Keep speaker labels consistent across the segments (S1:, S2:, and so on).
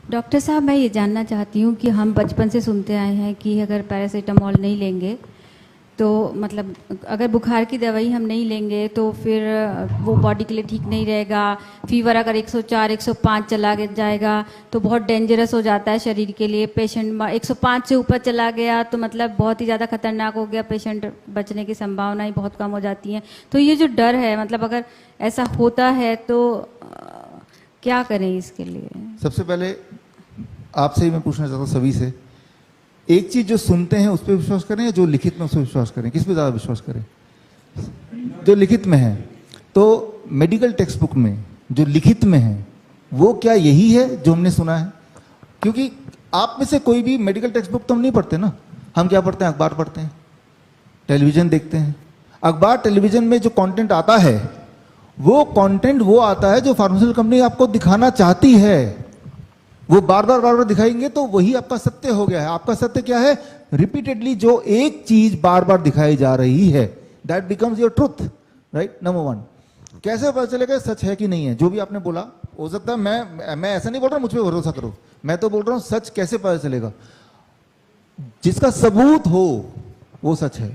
S1: Doctor साहब, मैं ये जानना चाहती हूँ कि हम बचपन से सुनते आए हैं कि अगर पैरासीटामोल नहीं लेंगे तो मतलब अगर बुखार की दवाई हम नहीं लेंगे तो फिर वो बॉडी के लिए ठीक नहीं रहेगा। फीवर अगर 104 105 चला जाएगा तो बहुत डेंजरस हो जाता है शरीर के लिए। पेशेंट 105 से ऊपर चला गया तो मतलब बहुत ही ज़्यादा खतरनाक हो गया, पेशेंट बचने की संभावनाएं बहुत कम हो जाती हैं। तो ये जो डर है, मतलब अगर ऐसा होता है तो क्या करें इसके लिए?
S2: सबसे पहले आपसे ही मैं पूछना चाहता हूँ, सभी से, एक चीज जो सुनते हैं उस पर विश्वास करें या जो लिखित में उस पर विश्वास करें? किस पे ज्यादा विश्वास करें? जो लिखित में है। तो मेडिकल टेक्स्ट बुक में जो लिखित में है वो क्या यही है जो हमने सुना है? क्योंकि आप में से कोई भी मेडिकल टेक्स्ट बुक तो हम नहीं पढ़ते ना। हम क्या पढ़ते हैं? अखबार पढ़ते हैं, टेलीविजन देखते हैं। अखबार टेलीविजन में जो कंटेंट आता है वो कंटेंट वो आता है जो फार्मास्यूटिकल कंपनी आपको दिखाना चाहती है। वो बार बार दिखाएंगे तो वही आपका सत्य हो गया है। आपका सत्य क्या है? रिपीटेडली जो एक चीज बार बार दिखाई जा रही है, that becomes your truth, right? Number one, कैसे पता चलेगा सच है कि नहीं है? जो भी आपने बोला, हो सकता है मैं ऐसा नहीं बोल रहा मुझ पर भरोसा करो, मैं तो बोल रहा हूं सच कैसे पता चलेगा? जिसका सबूत हो वो सच है।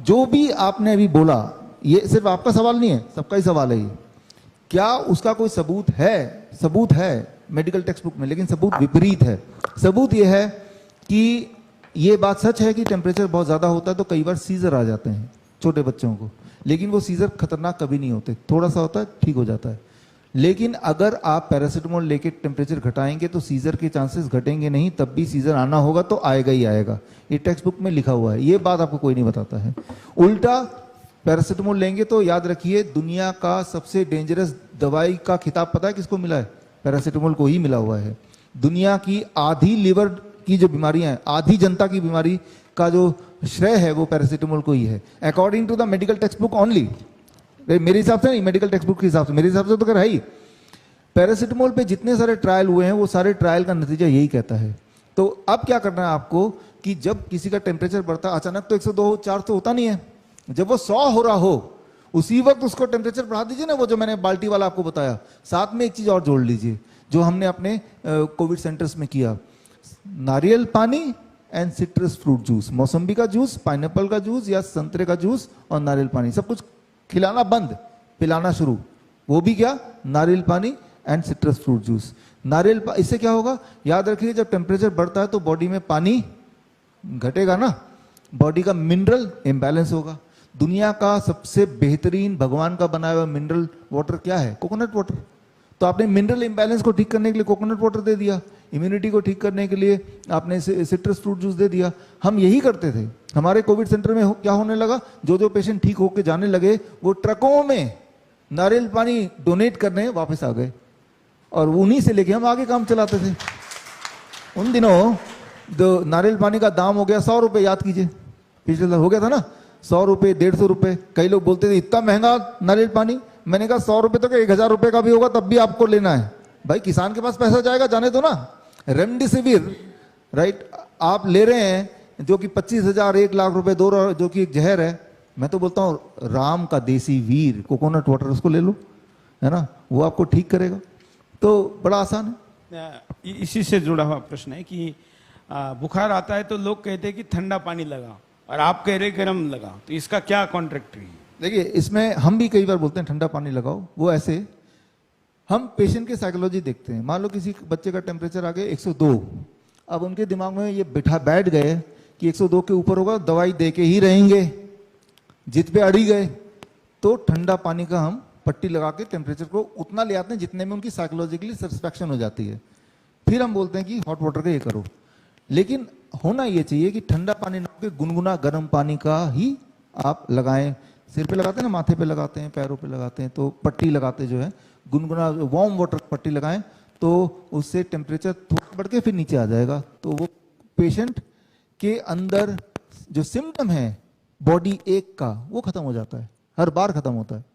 S2: जो भी आपने अभी बोला, ये सिर्फ आपका सवाल नहीं है, सबका ही सवाल है ये। क्या उसका कोई सबूत है? सबूत है मेडिकल टेक्स्ट बुक में, लेकिन सबूत विपरीत है। सबूत यह है कि ये बात सच है कि टेम्परेचर बहुत ज्यादा होता है तो कई बार सीजर आ जाते हैं छोटे बच्चों को, लेकिन वो सीजर खतरनाक कभी नहीं होते, थोड़ा सा होता है, ठीक हो जाता है। लेकिन अगर आप पैरासीटामोल लेके टेम्परेचर घटाएंगे तो सीजर के चांसेस घटेंगे नहीं, तब भी सीजर आना होगा तो आएगा ही आएगा। ये टेक्स्ट बुक में लिखा हुआ है, ये बात आपको कोई नहीं बताता है। उल्टा पैरासीटामोल लेंगे तो याद रखिए, दुनिया का सबसे डेंजरस दवाई का खिताब पता है किसको मिला है? पैरासीटामोल को ही मिला हुआ है। दुनिया की आधी लिवर की जो बीमारियां हैं, आधी जनता की बीमारी का जो श्रेय है वो पैरासीटामोल को ही है, according to the medical text book only. मेरे हिसाब से नहीं, मेडिकल टेक्स्ट बुक के हिसाब से, मेरे हिसाब से तो है ही। पैरासीटामोल पे जितने सारे ट्रायल हुए हैं वो सारे ट्रायल का नतीजा यही कहता है। तो अब क्या करना है आपको कि जब किसी का टेम्परेचर बढ़ता है अचानक, तो 102 4 तो होता नहीं है। जब वो 100 हो रहा हो उसी वक्त उसको टेम्परेचर बढ़ा दीजिए ना, वो जो मैंने बाल्टी वाला आपको बताया। साथ में एक चीज और जोड़ लीजिए जो हमने अपने कोविड सेंटर्स में किया, नारियल पानी एंड सिट्रस फ्रूट जूस, मौसम्बी का जूस, पाइनएप्पल का जूस या संतरे का जूस और नारियल पानी, सब कुछ खिलाना बंद, पिलाना शुरू। वो भी क्या? नारियल पानी एंड सिट्रस फ्रूट जूस। इससे क्या होगा? याद रखिए, जब टेम्परेचर बढ़ता है तो बॉडी में पानी घटेगा ना, बॉडी का मिनरल इम्बैलेंस होगा। दुनिया का सबसे बेहतरीन भगवान का बनाया हुआ मिनरल वाटर क्या है? Coconut water. तो आपने मिनरल इम्बैलेंस को ठीक करने के लिए कोकोनट वाटर दे दिया, इम्यूनिटी को ठीक करने के लिए आपने सिट्रस फ्रूट जूस दे दिया। हम यही करते थे। हमारे कोविड सेंटर में क्या होने लगा, जो पेशेंट ठीक होकर जाने लगे वो ट्रकों में नारियल पानी डोनेट करने वापस आ गए, और उन्हीं से लेके हम आगे काम चलाते थे। उन दिनों जो नारियल पानी का दाम हो गया 100 रुपए, याद कीजिए, पिछले साल हो गया था ना, 100 रुपए, 150 रुपए। कई लोग बोलते थे इतना महंगा नारियल पानी। मैंने कहा 100 रुपए तो 1000 रुपए का भी होगा तब भी आपको लेना है। भाई किसान के पास पैसा जाएगा, जाने दो ना। रेमडेसिविर, राइट, आप ले रहे हैं जो कि 25,000 1 लाख रुपए, 2 जो कि एक जहर है। मैं तो बोलता हूँ राम का देसी वीर कोकोनट वाटर, उसको ले लो, है ना, वो आपको ठीक करेगा। तो बड़ा आसान है।
S3: इसी से जुड़ा हुआ प्रश्न है कि बुखार आता है तो लोग कहते हैं कि ठंडा पानी लगाओ, और आप कह रहे गर्म लगाओ, तो इसका क्या कॉन्ट्रैक्टरी है? देखिए,
S2: इसमें हम भी कई बार बोलते हैं ठंडा पानी लगाओ। वो ऐसे, हम पेशेंट की साइकोलॉजी देखते हैं। मान लो किसी बच्चे का टेम्परेचर आ गया 102, अब उनके दिमाग में ये बैठ गए कि 102 के ऊपर होगा, दवाई दे के ही रहेंगे, जिद पे अड़ी गए, तो ठंडा पानी का हम पट्टी लगा के टेम्परेचर को उतना ले आते हैं जितने में उनकी साइकोलॉजिकली सेटिस्फैक्शन हो जाती है। फिर हम बोलते हैं कि हॉट वाटर का ये करो। लेकिन होना ये चाहिए कि ठंडा पानी ना होकर गुनगुना गर्म पानी का ही आप लगाएं। सिर पे लगाते हैं ना, माथे पे लगाते हैं, पैरों पे लगाते हैं, तो पट्टी लगाते जो है गुनगुना वार्म वाटर पट्टी लगाएं, तो उससे टेम्परेचर थोड़ा बढ़ के फिर नीचे आ जाएगा। तो वो पेशेंट के अंदर जो सिम्टम है बॉडी एक का, वो खत्म हो जाता है, हर बार खत्म होता है।